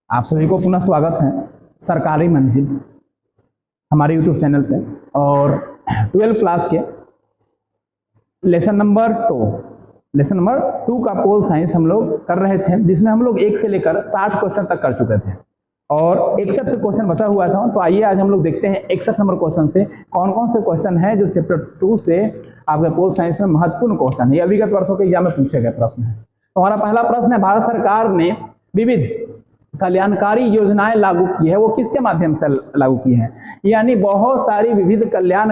आप सभी को पुनः स्वागत है सरकारी मंजिल हमारे YouTube चैनल पे। और 12th क्लास के लेसन नंबर 2 का पोल साइंस हम लोग कर रहे थे, जिसमें हम लोग 1 से लेकर 60 क्वेश्चन तक कर चुके थे और 61 से क्वेश्चन बचा हुआ था। तो आइए आज हम लोग देखते हैं 61 नंबर क्वेश्चन से कौन कौन से क्वेश्चन है जो चैप्टर 2 से आपके पोल साइंस में महत्वपूर्ण क्वेश्चन है। ये अभिगत वर्षों के एग्जाम में पूछे गए प्रश्न है। तो हमारा पहला प्रश्न है, भारत सरकार ने विविध कल्याणकारी योजनाएं लागू की है, वो किसके माध्यम से लागू की है? यानी बहुत सारी विविध कल्याण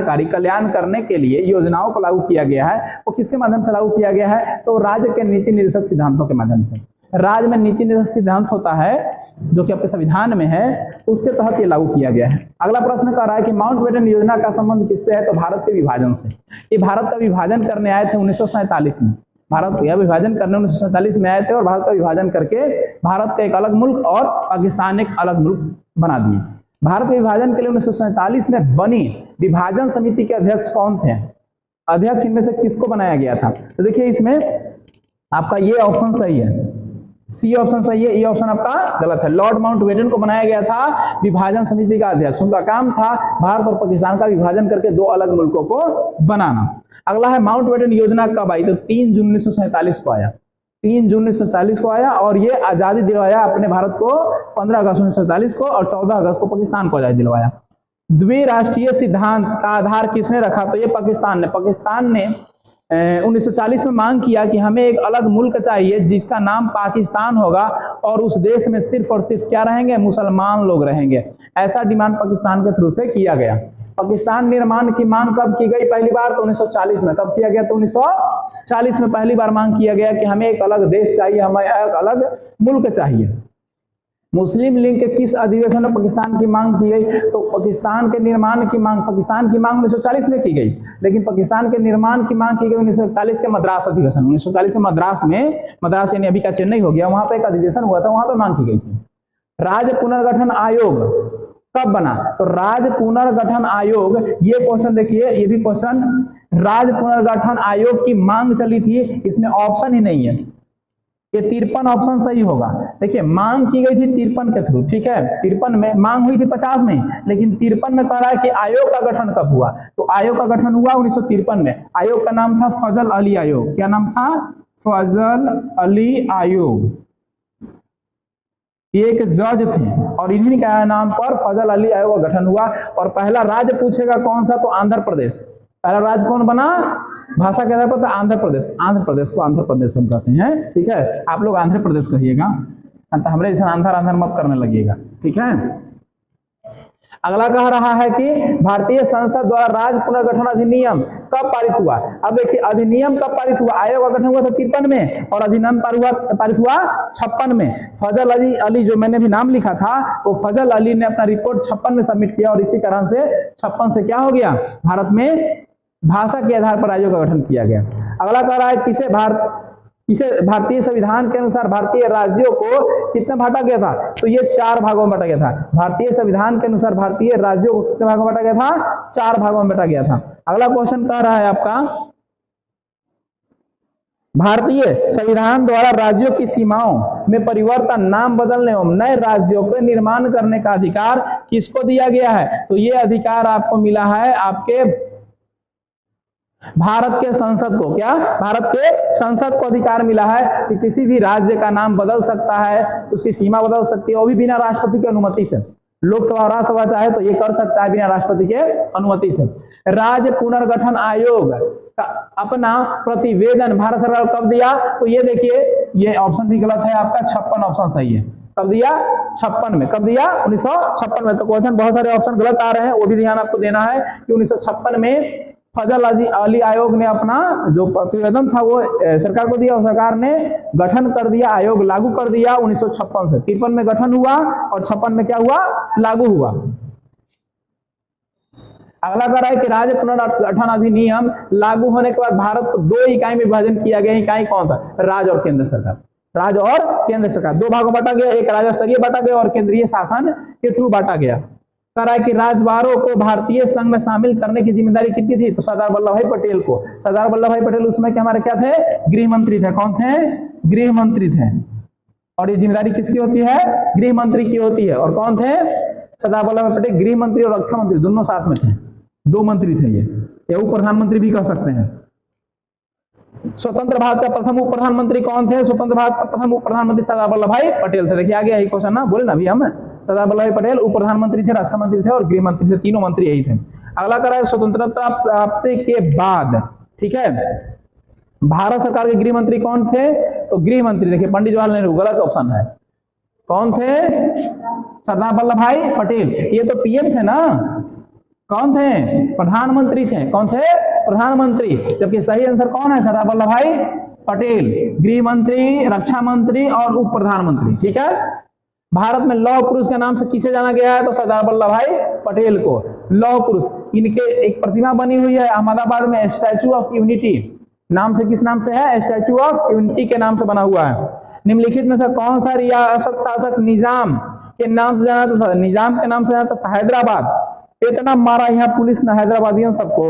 करने के लिए योजनाओं को लागू किया गया है, वो किसके माध्यम से लागू किया गया है? तो राज्य के नीति निर्देशक सिद्धांतों के माध्यम से। राज्य में नीति निर्देशक सिद्धांत होता है जो कि आपके संविधान में है, उसके तहत ये लागू किया गया है। अगला प्रश्न कर रहा है कि माउंटबेटन योजना का संबंध किससे है? तो भारत के विभाजन से। ये भारत का विभाजन करने आए थे 1947 में। भारत का विभाजन करने 1947 में आए थे और भारत का विभाजन करके भारत का एक अलग मुल्क और पाकिस्तान एक अलग मुल्क बना दिए। भारत के विभाजन के लिए 1947 में बनी विभाजन समिति के अध्यक्ष कौन थे? अध्यक्ष इनमें से किसको बनाया गया था? तो देखिए इसमें आपका ये ऑप्शन सही है, सी ऑप्शन सही है, ये ऑप्शन आपका गलत है। लॉर्ड माउंटबेटन को बनाया गया था विभाजन समिति का अध्यक्ष। उनका काम था भारत और पाकिस्तान का विभाजन करके 2 अलग मुल्कों को बनाना। अगला है माउंटबेटन योजना कब आई? तो 3 जून 1947 को आया। 3 जून 1947 को आया और ये आजादी दिलवाया अपने भारत को 15 अगस्त 1947 को और 14 अगस्त को पाकिस्तान को आजादी दिलवाया। द्विराष्ट्रीय सिद्धांत का आधार किसने रखा? तो ये पाकिस्तान ने 1940 में मांग किया कि हमें एक अलग मुल्क चाहिए जिसका नाम पाकिस्तान होगा और उस देश में सिर्फ और सिर्फ क्या रहेंगे? मुसलमान लोग रहेंगे। ऐसा डिमांड पाकिस्तान के थ्रू से किया गया। पाकिस्तान निर्माण की मांग कब की गई पहली बार? तो 1940 में। कब किया गया? तो 1940 में पहली बार मांग किया गया कि हमें एक अलग देश चाहिए, हमें एक अलग मुल्क चाहिए। मुस्लिम लीग के किस अधिवेशन में पाकिस्तान की मांग की गई? तो पाकिस्तान के निर्माण की मांग 1940 में की गई, लेकिन पाकिस्तान के निर्माण की मांग की गई 1941 के मद्रास अधिवेशन। 1940 में मद्रास यानी अभी का चेन्नई हो गया, वहां पे एक अधिवेशन हुआ था, वहां पे मांग की गई थी। राज्य पुनर्गठन आयोग कब बना? तो राज्य पुनर्गठन आयोग, ये क्वेश्चन देखिए, ये भी क्वेश्चन, राज्य पुनर्गठन आयोग की मांग चली थी, इसमें ऑप्शन ही नहीं है। ये 53 ऑप्शन सही होगा। देखिए मांग की गई थी 53 के थ्रू, ठीक है। 53 में मांग हुई थी 50 में, लेकिन 53 में कह रहा है कि आयोग का गठन कब हुआ? तो आयोग का गठन हुआ 1953 में। आयोग का नाम था फजल अली आयोग। क्या नाम था? फजल अली आयोग। ये एक जज थे और इन्हीं का नाम पर फजल अली आयोग का गठन हुआ। और पहला राज्य पूछेगा कौन सा? तो आंध्र प्रदेश। पहला राज्य कौन बना? भाषा के आधार पर तो आंध्र प्रदेश। आंध्र प्रदेश को आंध्र प्रदेश हम कहते हैं, ठीक है। आप लोग आंध्र प्रदेश कहिएगा, हमारे जैसे आंध्र मत करने लगिएगा, ठीक है। अगला कह रहा है कि भारतीय संसद द्वारा राज्य पुनर्गठन अधिनियम कब पारित हुआ? अब देखिए अधिनियम कब पारित हुआ? आयोग का गठन हुआ था 53 में और अधिनियम पारित हुआ 56 में। फजल अली जो मैंने भी नाम लिखा था, वो फजल अली ने अपना रिपोर्ट 56 में सबमिट किया और इसी कारण से 56 से क्या हो गया? भारत में भाषा के आधार पर आयोग का गठन किया गया। अगला कह रहा है किसे भारतीय संविधान के अनुसार भारतीय राज्यों को कितना बांटा गया था? तो ये 4 भागों में बांटा गया था। भारतीय संविधान के अनुसार भारतीय राज्यों को कितने भागों में बांटा गया था? 4 भागों में बांटा गया था। अगला क्वेश्चन कह रहा है आपका, भारतीय संविधान द्वारा राज्यों की सीमाओं में परिवर्तन, नाम बदलने एवं नए राज्यों के निर्माण करने का अधिकार किसको दिया गया है? तो ये अधिकार आपको मिला है आपके भारत के संसद को। क्या? भारत के संसद को अधिकार मिला है कि किसी भी राज्य का नाम बदल सकता है, उसकी सीमा बदल सकती है, वो भी बिना राष्ट्रपति की अनुमति से। लोकसभा और राज्यसभा चाहे तो ये कर सकता है बिना राष्ट्रपति के अनुमति से। राज्य पुनर्गठन आयोग का अपना प्रतिवेदन भारत सरकार को कब दिया? तो ये देखिए, ये ऑप्शन भी गलत है आपका, 56 ऑप्शन सही है। कब दिया? 56 में। कब दिया? 1956 में। तो क्वेश्चन बहुत सारे ऑप्शन गलत आ रहे हैं, वो भी ध्यान आपको देना है कि 1956 में फजल अली आयोग ने अपना जो प्रतिवेदन था वो सरकार को दिया और सरकार ने गठन कर दिया, आयोग लागू कर दिया 1956 से। 53 में गठन हुआ और 56 में क्या हुआ? लागू हुआ। अगला कह रहा है कि राज्य पुनर्गठन अधिनियम लागू होने के बाद भारत को 2 इकाई में विभाजन किया गया। इकाई कौन था? राज्य और केंद्र सरकार। राज्य और केंद्र सरकार 2 भागों में बांटा गया, एक राज्य स्तरीय बांटा गया और केंद्रीय शासन के थ्रू बांटा गया। कह रहा है कि राजद्वारों को भारतीय संघ में शामिल करने की जिम्मेदारी कितनी थी? तो सरदार वल्लभ भाई पटेल को। सरदार वल्लभ भाई पटेल उसमें क्या हमारे क्या थे? गृह मंत्री थे। कौन थे? गृह मंत्री थे। और ये जिम्मेदारी किसकी होती है? गृह मंत्री की होती है। और कौन थे? सरदार वल्लभ भाई पटेल गृह मंत्री और रक्षा मंत्री दोनों साथ में थे, 2 मंत्री थे ये उप प्रधानमंत्री भी कह सकते हैं। स्वतंत्र भारत का प्रथम उप प्रधानमंत्री कौन थे? स्वतंत्र भारत का प्रथम उप प्रधानमंत्री सरदार वल्लभ भाई पटेल थे। देखिए आगे यही क्वेश्चन ना बोले ना अभी हम, सरदार वल्लभ भाई पटेल उप प्रधानमंत्री थे, रक्षा मंत्री थे और गृह मंत्री थे, तीनों मंत्री यही थे। अगला करा है स्वतंत्रता प्राप्ति के बाद, ठीक है, भारत सरकार के गृह मंत्री कौन थे? तो गृह मंत्री देखिए पंडित जवाहरलाल नेहरू, गलत ऑप्शन है। कौन थे? सरदार वल्लभ भाई पटेल। ये तो पीएम थे ना, कौन थे? प्रधानमंत्री थे। कौन थे? प्रधानमंत्री। जबकि सही आंसर कौन है? सरदार वल्लभ भाई पटेल, गृह मंत्री, रक्षा मंत्री और उप प्रधानमंत्री। ठीक है, भारत में लौह पुरुष के नाम से किसे जाना गया है? तो सरदार वल्लभ भाई पटेल को लौह पुरुष। इनके एक प्रतिमा बनी हुई है अहमदाबाद में, स्टैचू ऑफ यूनिटी नाम से। किस नाम से है? स्टैचू ऑफ यूनिटी के नाम से बना हुआ है। निम्नलिखित में से कौन सा रियासत शासक निजाम के नाम से जाना था? निजाम के नाम से जाना था हैदराबाद। इतना मारा यहाँ पुलिस ने हैदराबादियन सबको,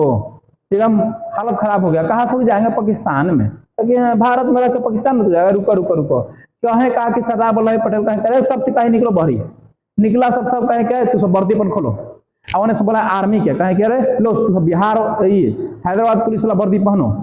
एकदम हालत खराब हो गया। कहाँ से जाएंगे? पाकिस्तान में। भारत में रहकर पाकिस्तान में जाएगा? रुको रुको रुको, कहे कहा कि सरदार वल्लभ भाई पटेल कहे सब सिपाही निकलो बहरी, निकला सब कहे क्या तू सब वर्दी पर खोलो। और से बोला आर्मी के, कहे क्या रे लो तू सब बिहार हैदराबाद पुलिस वाला वर्दी पहनो।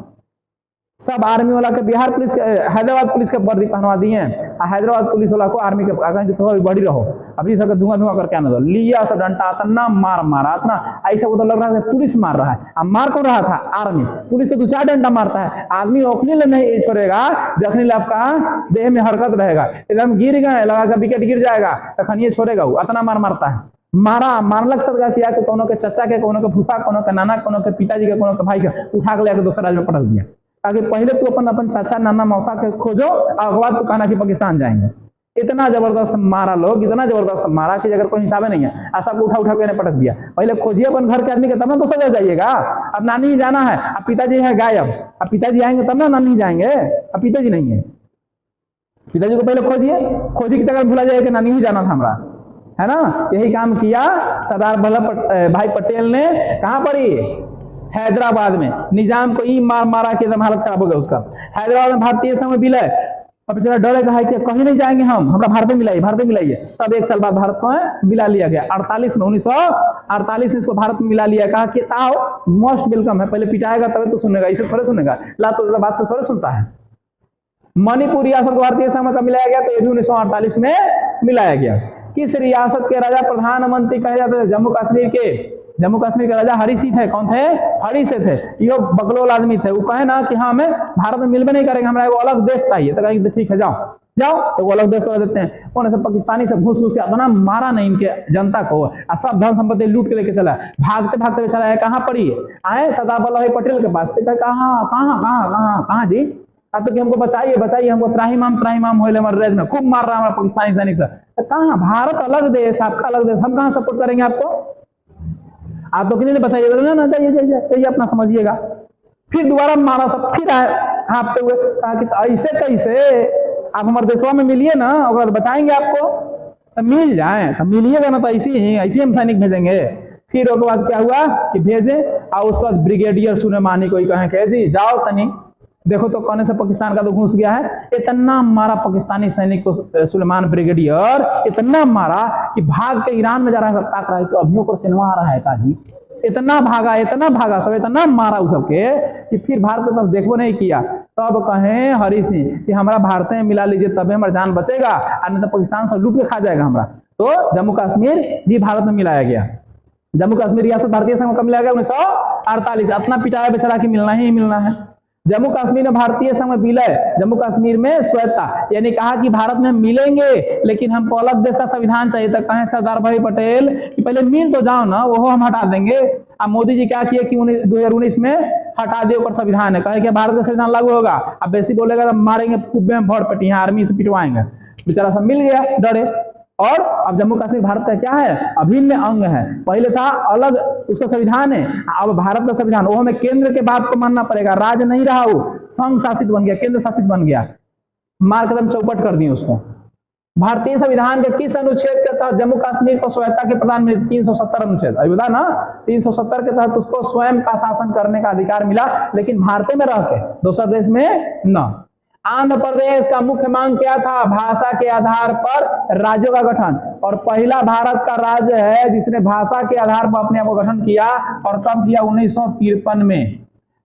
सब आर्मी वाला के बिहार पुलिस के हैदराबाद पुलिस के वर्दी पहनवा दिए, हैदराबाद पुलिस वाला को आर्मी के थोड़ा बड़ी रहो, अभी सबके धुआं धुआं करके आना दो। लिया सब डंटा इतना मार मारा, इतना ऐसा वो तो लग रहा था पुलिस मार रहा है। अब मार कौन रहा था? आर्मी। पुलिस से 2-4 डंडा मारता है, आदमी ओखने ले नहीं छोड़ेगा, जखने ले आपका देह में हरकत रहेगा, एकदम गिर गए लगा कर विकेट गिर जाएगा तखन ये छोड़ेगा, वो इतना मार मारता है। मारलक सबका किया कि कोनो के चचा के, कोनो के फूफा, कोनो के नाना, कोनो के पिताजी के, कोनो के भाई के उठा के लेकर दूसरे राज्य में पटक दिया, ताकि पहले तू अपन चाचा नाना मौसा के खोजो और बाद तू कहना कि पाकिस्तान जाएंगे। इतना जबरदस्त मारा लोग, इतना जबरदस्त मारा कि अगर कोई हिसाब नहीं है, ऐसा उठा उठा के पटक दिया। पहले खोजिए अपन घर के आदमी के, तब ना तो सजा जाइएगा। अब नानी ही जाना है, अब पिताजी है गायब, अब पिताजी आएंगे तब ना नानी जाएंगे, अब पिताजी नहीं है। पिताजी को पहले खोजिए, खोजी की जगह भूला जाएगा कि नानी ही जाना था हमारा, है ना। यही काम किया सरदार वल्लभ भाई पटेल ने। कहां पर? हैदराबाद में। निजाम को मार मारा के एकदम हालत खराब हो गया उसका। हैदराबाद में भारतीय संघ में विलय, अब बेचारा डरे है कि कहीं नहीं जाएंगे हम, हमारा भारत में मिलाइए, भारत में मिलाइए। तब 1 साल बाद भारत को मिला लिया गया 48 में, 1948 में इसको भारत में मिला लिया। कहा कि आओ मोस्ट वेलकम है, पहले पिटाएगा तब तो सुनेगा, इसे थोड़े सुनेगा, ला तो बात से थोड़े सुनता है। मणिपुर रियासत को भारतीय संघ में मिलाया गया, तो ये भी 1948 में मिलाया गया। किस रियासत के राजा प्रधानमंत्री कहे जाते थे? जम्मू कश्मीर के। जम्मू कश्मीर के राजा हरि सिंह थे। कौन थे? हरि से थे। यो बकलोल आदमी थे। वो कहे ना कि हाँ हमें भारत में मिलबे नहीं करेंगे, हमारा एक अलग देश चाहिए। तो कहेंगे ठीक है जाओ जाओ, तो वो अलग देश कर देते हैं। कौन ऐसे पाकिस्तानी से घुस घुस के अपना मारा नहीं इनके जनता को, और सब धन संपत्ति लूट के लेके चला। भागते भागते चला है, कहाँ पड़ी आए? सरदार वल्लभ भाई पटेल के पास। कहाँ कहाँ कहाँ कहाँ कहाँ जी? अब तो कि हमको बचाइए बचाइए, हमको त्राहिमाम होले हमारे रेज में खूब मार रहा है हमारा पाकिस्तानी सैनिक से। तो कहाँ? भारत अलग देश, आपका अलग देश, हम कहाँ सपोर्ट करेंगे आपको? आप तो किसी ने बचाइए ना, जाइए अपना समझिएगा। फिर दोबारा मारा सब, फिर आए हाँपते हुए, कहा कि ऐसे कैसे आप हमारे देशवा में मिलिए ना, और बचाएंगे आपको। तो मिल जाए तो मिलिएगा ना, तो ऐसे हम सैनिक भेजेंगे। फिर उसके बाद क्या हुआ कि भेजे, और उसके बाद ब्रिगेडियर सुलेमानी को कहे जी जाओ तनी देखो तो कौन से पाकिस्तान का तो घुस गया है। इतना मारा पाकिस्तानी सैनिक को सुलेमान ब्रिगेडियर, इतना मारा कि भाग के ईरान में जा रहा है, सब ताक रहा है कि अभियों को सिनेमा आ रहा है काजी। इतना भागा सब, इतना मारा उस सबके कि फिर भारत में तब देखो नहीं किया। तब कहे हरि सिंह कि हमारा भारत में मिला लीजिए तब हमारा जान बचेगा, नहीं तो पाकिस्तान सब लूट के खा जाएगा हमारा। तो जम्मू कश्मीर भी भारत में मिलाया गया। जम्मू कश्मीर रियासत भारतीय संघ में मिलाया गया 1948। अपना पिटाया बेचारा कि मिलना ही मिलना है। जम्मू कश्मीर में भारतीय संघ में विलय, जम्मू कश्मीर में स्वायत्ता, यानी कहा कि भारत में मिलेंगे लेकिन हमको अलग देश का संविधान चाहिए। तक कहे सरदार भाई पटेल कि पहले मिल तो जाओ ना, वो हम हटा देंगे। अब मोदी जी क्या किए कि 2019 में हटा दिए ऊपर संविधान है, कहे कि भारत का संविधान लागू होगा। अब बेसी बोलेगा तो मारेंगे खूब में भर पटी, आर्मी से पिटवाएंगे। बेचारा सब मिल गया डरे। और अब जम्मू कश्मीर भारत का क्या है? अभिन्न अंग है। पहले था अलग उसका संविधान है, अब भारत का संविधान, वो हमें केंद्र के बात को मानना पड़ेगा। राज्य नहीं रहा, वो संघ शासित बन गया, केंद्र शासित बन गया। मार कदम चौपट कर दिए उसको। भारतीय संविधान के किस अनुच्छेद के तहत जम्मू कश्मीर को स्वायत्ता के प्रदान मिले? 370 अनुच्छेद, अभी बता ना, 370 के तहत उसको स्वयं का शासन करने का अधिकार मिला, लेकिन भारत में रह के, दूसरा देश में न। आंध्र प्रदेश का मुख्य मांग क्या था? भाषा के आधार पर राज्यों का गठन। और पहला भारत का राज्य है जिसने भाषा के आधार पर अपने आप को गठन किया। और कब किया? 1953 में।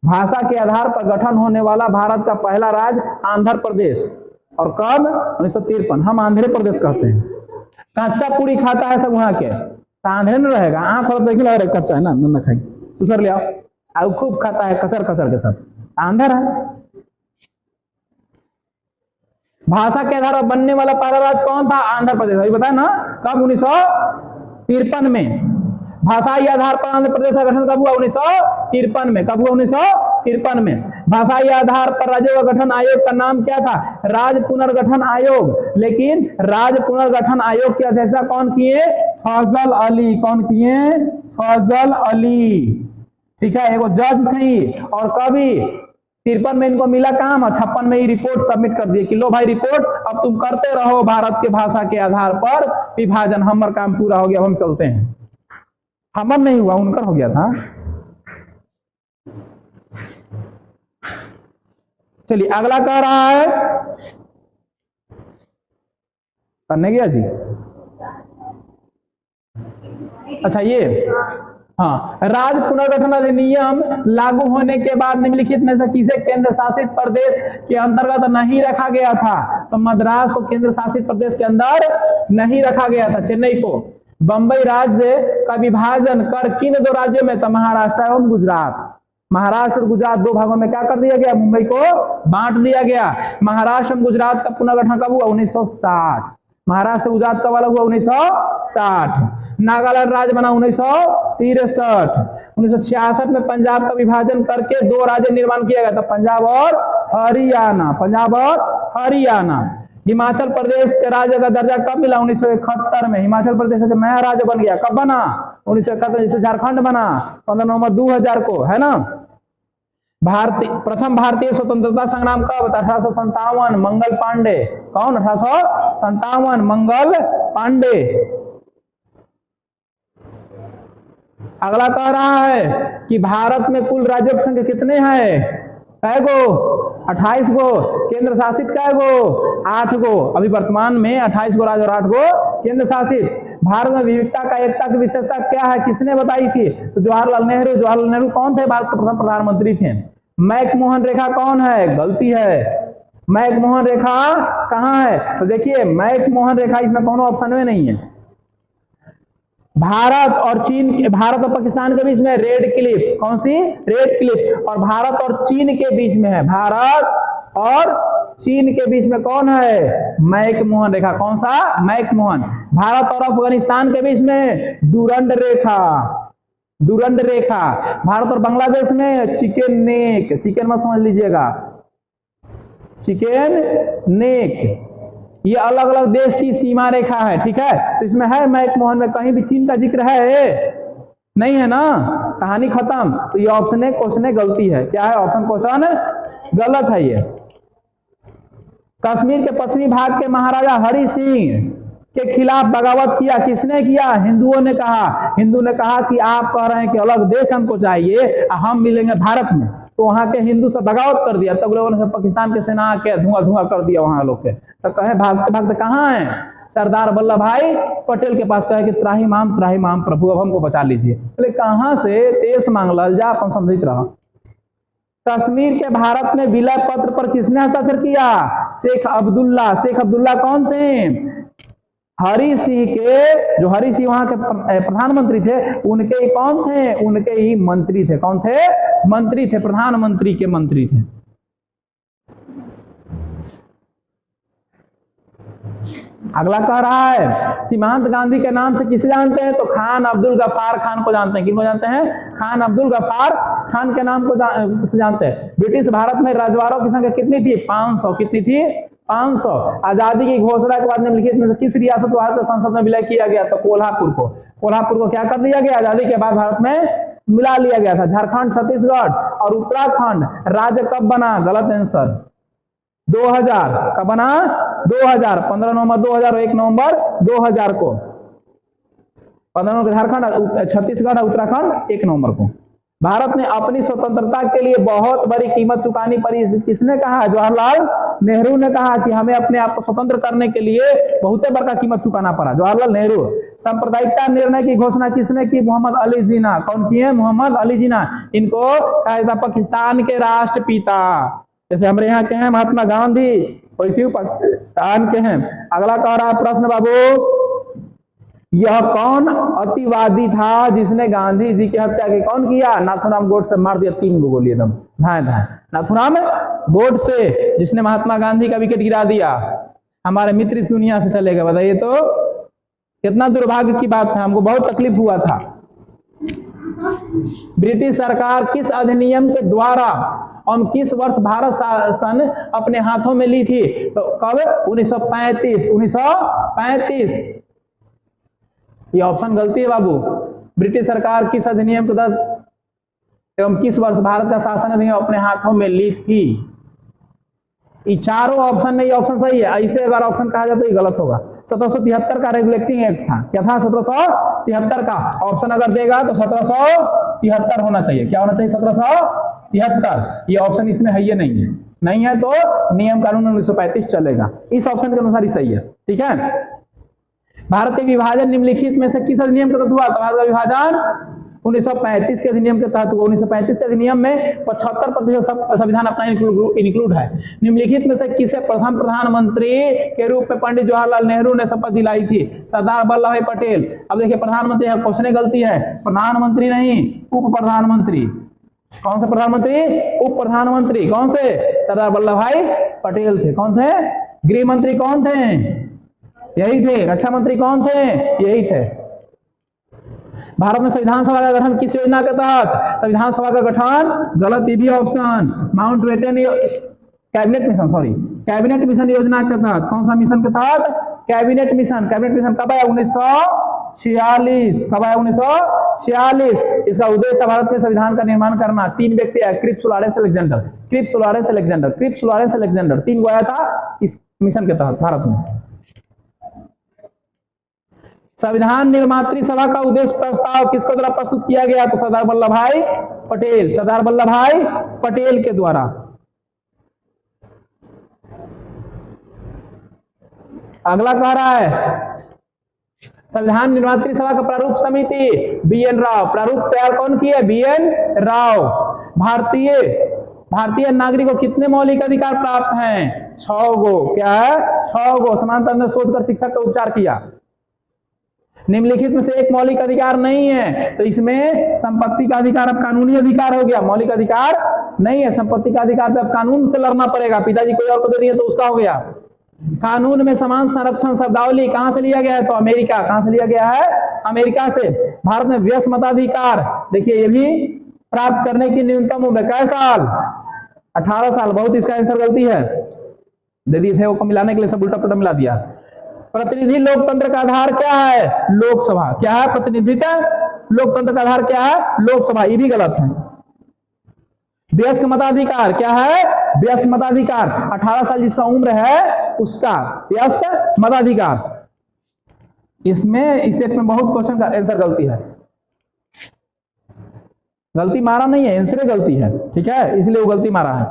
भाषा के आधार पर गठन होने वाला भारत का पहला राज्य आंध्र प्रदेश। और कब? 1953। हम आंध्र प्रदेश कहते हैं। कच्चा पूरी खाता है सब वहां के, आंध्र में रहेगा। आंख और देखिए लग रहा कच्चा है ना, न खाई दूसर ले आओ। खूब खाता है कचर कचर के सब, आंध्र है। भाषा के आधार पर बनने वाला पहला राज्य कौन था? आंध्र प्रदेश। अभी बताया ना, कब? 1953 में। भाषाई आधार पर आंध्र प्रदेश का गठन कब हुआ? 1953 में। कब हुआ? 1953 में। भाषाई आधार पर राज्यों का गठन आयोग का नाम क्या था? राज्य पुनर्गठन आयोग। लेकिन राज्य पुनर्गठन आयोग की अध्यक्षता कौन किए? फजल अली। कौन किए? फजल अली। ठीक है, एगो जज थी। और कभी 53 में इनको मिला काम और 56 में ही रिपोर्ट सबमिट कर दिए कि लो भाई रिपोर्ट अब तुम करते रहो भारत के भाषा के आधार पर विभाजन, हमारा काम पूरा हो गया, हम चलते हैं। हमर नहीं हुआ, उनकर हो गया था। चलिए अगला कह रहा है, करने गया जी। अच्छा ये, हाँ, राज्य पुनर्गठन अधिनियम लागू होने के बाद निम्नलिखित में से किसे केंद्र शासित प्रदेश के अंतर्गत नहीं रखा गया था? तो मद्रास को केंद्र शासित प्रदेश के अंदर नहीं रखा गया था। चेन्नई को। बंबई राज्य का विभाजन कर किन दो राज्यों में? तो महाराष्ट्र एवं गुजरात। महाराष्ट्र और गुजरात दो भागों में क्या कर दिया गया? मुंबई को बांट दिया गया। महाराष्ट्र और गुजरात का पुनर्गठन कब हुआ? 1960। महाराष्ट्र गुजरात का वाला हुआ 1960। नागालैंड राज्य बना 1963। 1966 में पंजाब का विभाजन करके दो राज्य निर्माण किया गया था, पंजाब और हरियाणा। पंजाब और हरियाणा। हिमाचल प्रदेश के राज्य का दर्जा कब मिला? 1971 में। हिमाचल प्रदेश का नया राज्य बन गया। कब बना? 1971। जैसे झारखंड बना 15 नवंबर 2000 को, है ना। प्रथम भारतीय स्वतंत्रता संग्राम कब? 1857। मंगल पांडे। कौन? 1857। मंगल पांडे। अगला कह रहा है कि भारत में कुल राज्यों की संख्या कितने हैं? कै गो? 28 गो। केंद्र शासित कै गो? 8 गो। अभी वर्तमान में 28 गो राज्य और 8 गो केंद्र शासित। भारत में विविधता का एकता की विशेषता क्या है? किसने बताई थी? तो जवाहरलाल नेहरू। जवाहरलाल नेहरू कौन थे? भारत के प्रथम प्रधानमंत्री थे। मैकमोहन रेखा कौन है? गलती है। मैकमोहन रेखा कहां है? तो देखिए मैकमोहन रेखा इसमें कौन ऑप्शन में नहीं है। भारत और चीन, भारत और पाकिस्तान के बीच में रेड क्लिफ। कौन सी? Red Cliff. और भारत और चीन के बीच में है, भारत और चीन के बीच में कौन है? मैकमोहन रेखा। कौन सा? मैकमोहन। भारत और अफगानिस्तान के बीच में डुरंड रेखा। डुरंड रेखा। भारत और बांग्लादेश में चिकन नेक। चिकन मत समझ लीजिएगा, चिकन नेक। ये अलग अलग देश की सीमा रेखा है। ठीक है, तो इसमें है मैकमोहन में कहीं भी चीन का जिक्र है? नहीं है ना, कहानी खत्म। तो ये ऑप्शन ए क्वेश्चन ए गलती है। क्या है? ऑप्शन क्वेश्चन गलत है। ये कश्मीर के पश्चिमी भाग के महाराजा हरि सिंह के खिलाफ बगावत किया। किसने किया? हिंदुओं ने कहा। हिंदू ने कहा कि आप कह रहे हैं कि अलग देश हमको चाहिए, हम मिलेंगे भारत में। तो वहां के हिंदू से बगावत कर दिया। तब लोगों ने पाकिस्तान के सेना के धुआं धुआं कर दिया वहां लोग के। तो कहे भागते भागते कहाँ है? सरदार वल्लभ भाई पटेल के पास। कहे कि त्राही माम प्रभु, अब हमको बचा लीजिए। बोले कहां से? देश मांग लल जा, अपन समझित रहा। कश्मीर के भारत में विलय पत्र पर किसने हस्ताक्षर किया? शेख अब्दुल्ला। शेख अब्दुल्ला कौन थे? हरि सिंह के, जो हरि सिंह वहां के प्रधानमंत्री थे, उनके ही कौन थे? उनके ही मंत्री थे। कौन थे? मंत्री थे, प्रधानमंत्री के मंत्री थे। अगला कह रहा है सीमांत गांधी के नाम से किसे जानते हैं? तो खान अब्दुल गफ्फार खान को जानते हैं। किनको जानते हैं? खान अब्दुल गफ्फार खान के नाम को से जानते हैं। ब्रिटिश भारत में राजवाड़ों की संख्या कितनी थी? 500। कितनी थी? 500। आजादी की घोषणा के बाद निम्नलिखित में से किस रियासत को भारत संसद में विलय किया गया? तो कोल्हापुर को। कोल्हापुर को क्या कर दिया गया? आजादी के बाद भारत में मिला लिया गया था। झारखंड, छत्तीसगढ़ और उत्तराखंड राज्य कब बना? गलत आंसर। 2000। कब बना? 2000। 15 नवंबर 2000 और 1 नवंबर 2000 को। 15 नवंबर झारखंड, छत्तीसगढ़ और उत्तराखंड 1 नवंबर को। भारत ने अपनी स्वतंत्रता के लिए बहुत बड़ी कीमत चुकानी पड़ी। किसने कहा? जवाहरलाल नेहरू ने कहा कि हमें अपने आप को स्वतंत्र करने के लिए बहुत बड़ा कीमत चुकाना पड़ा। जवाहरलाल नेहरू। सांप्रदायिकता निर्णय की घोषणा किसने की? मोहम्मद अली जिन्ना। कौन किए? मोहम्मद अली जिन्ना। इनको कहा जाता पाकिस्तान के राष्ट्रपिता। जैसे हमारे यहाँ के हैं महात्मा गांधी, वैसे ही पाकिस्तान के हैं। अगला कह रहा है प्रश्न बाबू, यह कौन अतिवादी था जिसने गांधी जी की हत्या की? कौन किया? नाथूराम गोडसे। मार दिया 3 गोली एकदम धाए धाए। नाथूराम गोडसे, जिसने महात्मा गांधी का विकेट गिरा दिया। हमारे मित्र इस दुनिया से चले गए। बताइए तो कितना दुर्भाग्य की बात है, हमको बहुत तकलीफ हुआ था। ब्रिटिश सरकार किस अधिनियम के द्वारा और किस वर्ष भारत शासन अपने हाथों में ली थी? तो कब? 1935। 1935। ये ऑप्शन गलती है बाबू। ब्रिटिश सरकार किस अधिनियम के तहत एवं किस वर्ष भारत का शासन अधिनियम अपने हाथों में ली थी? ये चारों ऑप्शन में ये ऑप्शन सही है। ऐसे अगर ऑप्शन कहा जाए तो ये गलत होगा। 1773 का रेगुलेटिंग एक्ट था। क्या था? 1773 का। ऑप्शन अगर देगा तो 1773 होना चाहिए। क्या होना चाहिए? 1773। ये ऑप्शन इसमें है, ये नहीं है। नहीं है तो नियम कानून 1935 चलेगा। इस ऑप्शन के अनुसार ही सही है। ठीक है। भारत के विभाजन निम्नलिखित में से किस अधिनियम के तहत हुआ? भारत का विभाजन 1935 के अधिनियम के तहत हुआ। 1935 के अधिनियम में 75% संविधान अपना इंक्लूड है। निम्नलिखित में से किसे प्रथम प्रधानमंत्री के रूप में पंडित जवाहरलाल नेहरू ने शपथ दिलाई थी? सरदार वल्लभ भाई पटेल। अब देखिए प्रधानमंत्री है, क्वेश्चन गलती है। प्रधानमंत्री नहीं, उप प्रधानमंत्री। कौन से प्रधानमंत्री? उप प्रधानमंत्री। कौन से? सरदार वल्लभ भाई पटेल थे। कौन थे? गृह मंत्री कौन थे? यही थे। रक्षा मंत्री कौन थे? यही थे। भारत में संविधान सभा का गठन किस योजना के तहत? संविधान सभा का गठन गलत। ये भी option Mountbatten cabinet mission, sorry cabinet mission योजना के तहत। कौन सा मिशन के तहत? Cabinet mission. कैबिनेट मिशन कब आया? 1946। कब आया? 1946। इसका उद्देश्य था भारत में संविधान का निर्माण करना। 3 व्यक्ति आए, Cripps, Lawrence Alexander. Cripps, Lawrence Alexander. Cripps, Lawrence Alexander 3 गो आया था इस मिशन के तहत भारत में। संविधान निर्मात्री सभा का उद्देश्य प्रस्ताव किसके द्वारा प्रस्तुत किया गया? तो सरदार वल्लभ भाई पटेल। सरदार वल्लभ भाई पटेल के द्वारा। अगला कह रहा है संविधान निर्मात्री सभा का प्रारूप समिति BN राव। प्रारूप तैयार कौन किया? BN राव। भारतीय नागरिक को कितने मौलिक अधिकार प्राप्त हैं? 6 गो। क्या है? 6 गो। समानता में शोध कर शिक्षा का उपचार किया। निम्नलिखित में से एक मौलिक अधिकार नहीं है, तो इसमें संपत्ति का अधिकार अब कानूनी अधिकार हो गया। मौलिक अधिकार नहीं है। संपत्ति का अधिकार पे अब कानून से लड़ना पड़ेगा। पिताजी कोई और को दे दिए तो उसका हो गया। कानून में समान संरक्षण शब्दावली कहां से लिया गया है? तो अमेरिका। कहां से लिया गया है? अमेरिका से। भारत में व्यस्क मताधिकार, देखिए ये भी प्राप्त करने की न्यूनतम उम्र कै साल? 18 साल। बहुत इसका आंसर गलती है, दे दिए थे वो को मिलाने के लिए सब उल्टा पुल्टा मिला दिया। प्रतिनिधि लोकतंत्र का आधार क्या है? लोकसभा। क्या है? प्रतिनिधित्व लोकतंत्र का आधार क्या है? लोकसभा। ये भी गलत है। वयस्क मताधिकार क्या है? वयस्क मताधिकार 18 साल जिसका उम्र है उसका वयस्क मताधिकार। इसमें इस सेट में बहुत क्वेश्चन का आंसर गलती है। गलती मारा नहीं है, आंसर गलती है। ठीक है, इसलिए वो गलती मारा है।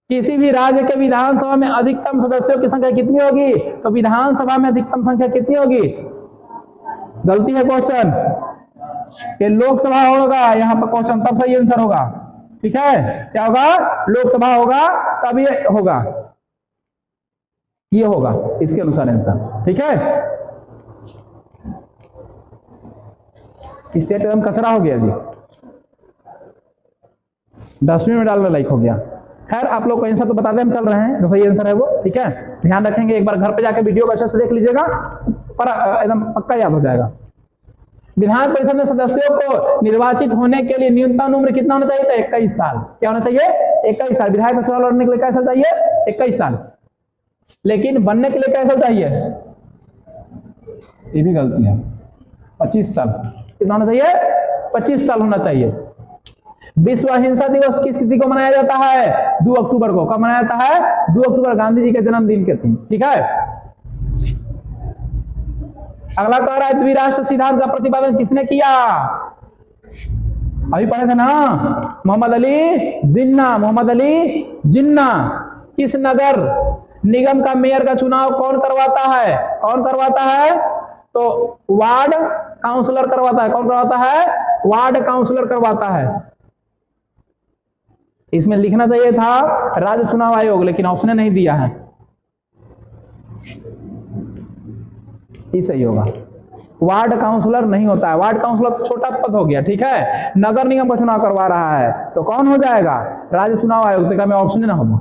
किसी भी राज्य के विधानसभा में अधिकतम सदस्यों की संख्या कितनी होगी? तो विधानसभा में अधिकतम संख्या कितनी होगी? गलती है क्वेश्चन कि लोकसभा होगा यहाँ पर क्वेश्चन, तब सही आंसर होगा। ठीक है, क्या होगा? लोकसभा होगा तब ये होगा, ये होगा इसके अनुसार आंसर। ठीक है, इस सेट एकदम कचरा हो गया जी, डस्टबिन में डालने लायक हो गया। खैर आप लोग को आंसर तो बता दें, हम चल रहे हैं जो सही आंसर है वो। ठीक है, ध्यान रखेंगे, एक बार घर पे जाके वीडियो को अच्छे से देख लीजिएगा, पर एकदम पक्का याद हो जाएगा। विधान परिषद में सदस्यों को निर्वाचित होने के लिए न्यूनतम उम्र कितना होना चाहिए? तो 21 साल। क्या होना चाहिए? 21 साल। विधायक का चुनाव लड़ने के लिए कैसा चाहिए? 21 साल। लेकिन बनने के लिए कैसा चाहिए? ये भी गलती है, 25 साल। कितना होना चाहिए? 25 साल होना चाहिए। विश्व अहिंसा दिवस किस तिथि को मनाया जाता है? 2 अक्टूबर को। कब मनाया जाता है? 2 अक्टूबर, गांधी जी के जन्मदिन के दिन। ठीक है, अगला कह रहा है द्विराष्ट्र सिद्धांत का प्रतिपादन किसने किया? अभी पढ़े थे ना, मोहम्मद अली जिन्ना। मोहम्मद अली जिन्ना। किस नगर निगम का मेयर का चुनाव कौन करवाता है? कौन करवाता है? तो वार्ड काउंसलर करवाता है। कौन करवाता है? वार्ड काउंसलर करवाता है। इसमें लिखना चाहिए था राज्य चुनाव आयोग, लेकिन ऑप्शन नहीं दिया है। ये सही होगा। वार्ड काउंसलर नहीं होता है, वार्ड काउंसलर तो छोटा पद हो गया, ठीक है। नगर निगम का चुनाव करवा रहा है तो कौन हो जाएगा? राज्य चुनाव आयोग। तो में ऑप्शन ना होगा।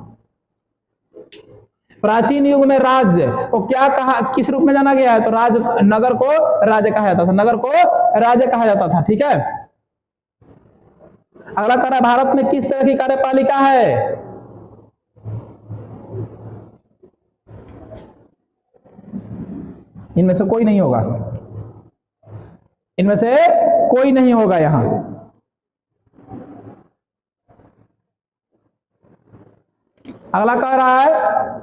प्राचीन युग में राज्य को क्या कहा, किस रूप में जाना गया है? तो राज, नगर को राज्य कहा जाता था। नगर को राज्य कहा जाता था, ठीक है। अगला कह रहा है भारत में किस तरह की कार्यपालिका है? इनमें से कोई नहीं होगा। इनमें से कोई नहीं होगा यहां। अगला कह रहा है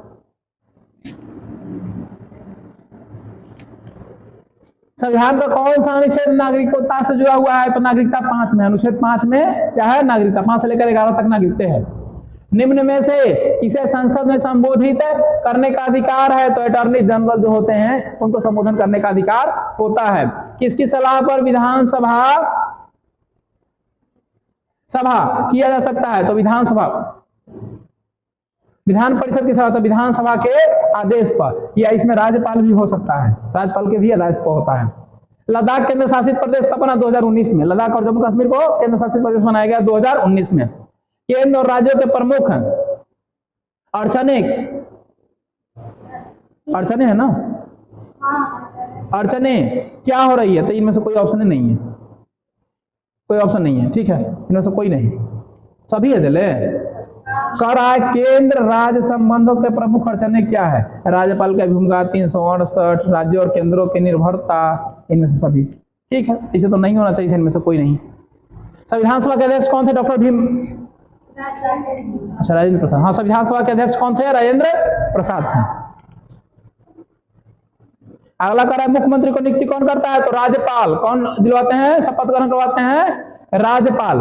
संविधान का कौन सा अनुच्छेद नागरिकता से जुड़ा हुआ है? तो नागरिकता 5 में, अनुच्छेद 5 में क्या है? नागरिकता। 5 से लेकर 11 तक नागरिकता है। निम्न में से किसे संसद में संबोधित करने का अधिकार है? तो अटॉर्नी जनरल जो होते हैं उनको संबोधन करने का अधिकार होता है। किसकी सलाह पर विधानसभा किया जा सकता है? तो विधानसभा, विधान परिषद की सभा, तो विधानसभा के आदेश पर, या इसमें राज्यपाल भी हो सकता है। राज्यपाल के भी आदेश पर होता है। लद्दाख केंद्र शासित प्रदेश कब बना? 2019 में। लद्दाख और जम्मू कश्मीर को केंद्र शासित प्रदेश बनाया गया 2019 में। केंद्र और राज्यों के प्रमुख अड़चने है ना, अड़चने क्या हो रही है? तो इनमें से कोई ऑप्शन नहीं है, कोई ऑप्शन नहीं है, ठीक है। इनमें से कोई नहीं, सभी है दिले। कह रहा है केंद्र राज्य संबंधों के प्रमुख अड़चने क्या है? राज्यपाल की भूमिका, 368, राज्यों और केंद्रों की निर्भरता, इनमें से सभी, ठीक है। इसे तो नहीं होना चाहिए था, इनमें से कोई नहीं। संविधान सभा के अध्यक्ष कौन थे? डॉक्टर भीम, अच्छा राजेंद्र प्रसाद। हाँ, संविधान सभा के अध्यक्ष कौन थे? राजेंद्र प्रसाद थे। अगला कह रहा है मुख्यमंत्री को नियुक्ति कौन करता है? तो राज्यपाल। कौन दिलवाते हैं? शपथ ग्रहण करवाते हैं राज्यपाल।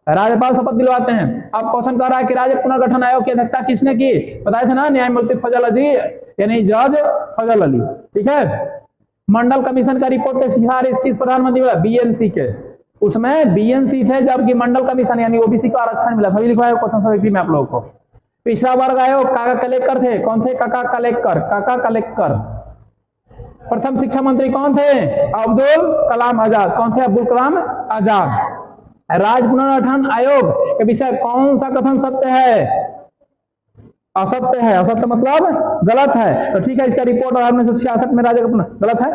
राज्यपाल शपथ दिलवाते हैं। अब क्वेश्चन कर रहा है कि राज्य पुनर्गठन आयोग की अध्यक्षता किसने की? बताया था ना, न्यायमूर्ति फजल अली, यानी जज फजल अली, ठीक है। मंडल कमीशन का रिपोर्ट के सिफारिश किस प्रधानमंत्री मिला? बीएनसी के। उसमें बीएनसी थे, जबकि मंडल कमीशन यानी ओबीसी का आरक्षण मिला। सभी लिखवाया क्वेश्चन सभी में आप लोगों को। पिछड़ा वर्ग आयोग काका कलेक्टर थे। कौन थे? काका कलेक्टर। काका कलेक्टर। प्रथम शिक्षा मंत्री कौन थे? अब्दुल कलाम आजाद। कौन थे? अब्दुल कलाम आजाद। राज्य पुनर्गठन आयोग के विषय कौन सा कथन सत्य है? असत्य है। असत्य मतलब गलत है। तो ठीक है, इसका रिपोर्ट 1966 में राज्य का गलत है।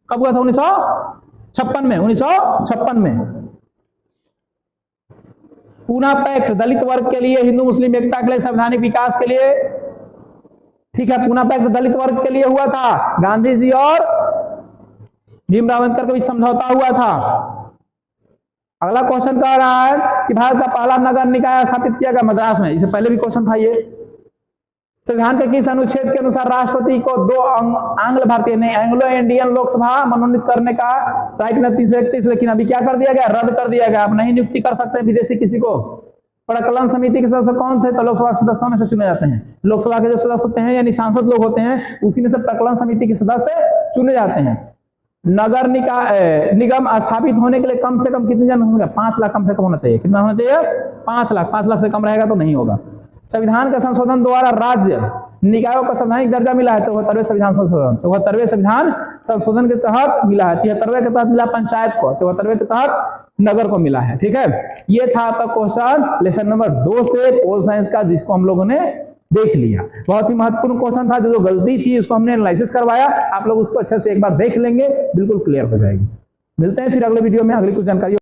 कब हुआ था? 1956 में। 1956 में। पूना पैक्ट दलित वर्ग के लिए, हिंदू मुस्लिम एकता के लिए, संवैधानिक विकास के लिए, ठीक है। पूना पैक्ट दलित वर्ग के लिए हुआ था। गांधी जी और भीमराव अम्बेडकर के बीच समझौता हुआ था। अगला क्वेश्चन कह रहा है कि भारत का पहला नगर निकाय स्थापित किया गया मद्रास में। इससे पहले भी क्वेश्चन था ये। संविधान के किस अनुच्छेद के अनुसार राष्ट्रपति को 2 आंग्ल भारतीय नहीं एंग्लो इंडियन लोकसभा मनोनीत करने का राइट में 331, लेकिन अभी क्या कर दिया गया? रद्द कर दिया गया। आप नहीं नियुक्ति कर सकते विदेशी किसी को। प्रकलन समिति के सदस्य कौन थे? तो लोकसभा के सदस्यों में से चुने जाते हैं। लोकसभा के जो सदस्य होते हैं यानी सांसद लोग होते हैं, उसी में से प्रकलन समिति के सदस्य चुने जाते हैं। नगर निगम स्थापित होने के लिए कम से कम कितनी जनसंख्या? 5 लाख कम से कम होना चाहिए। कितना होना चाहिए? 5 लाख। 5 लाख से कम रहेगा तो नहीं होगा। संविधान के संशोधन द्वारा राज्य निकायों को संवैधानिक दर्जा मिला है। 74वें संविधान संशोधन, 74वें संविधान संशोधन के तहत मिला है। 73वें के तहत मिला पंचायत को, 74वें के तहत नगर को मिला है, ठीक है। ये था आपका क्वेश्चन लेसन नंबर 2 से पोल साइंस का, जिसको हम लोगों ने देख लिया। बहुत ही महत्वपूर्ण क्वेश्चन था। जो गलती थी उसको हमने एनालिसिस करवाया। आप लोग उसको अच्छे से एक बार देख लेंगे, बिल्कुल क्लियर हो जाएगी। मिलते हैं फिर अगले वीडियो में अगली कुछ जानकारी।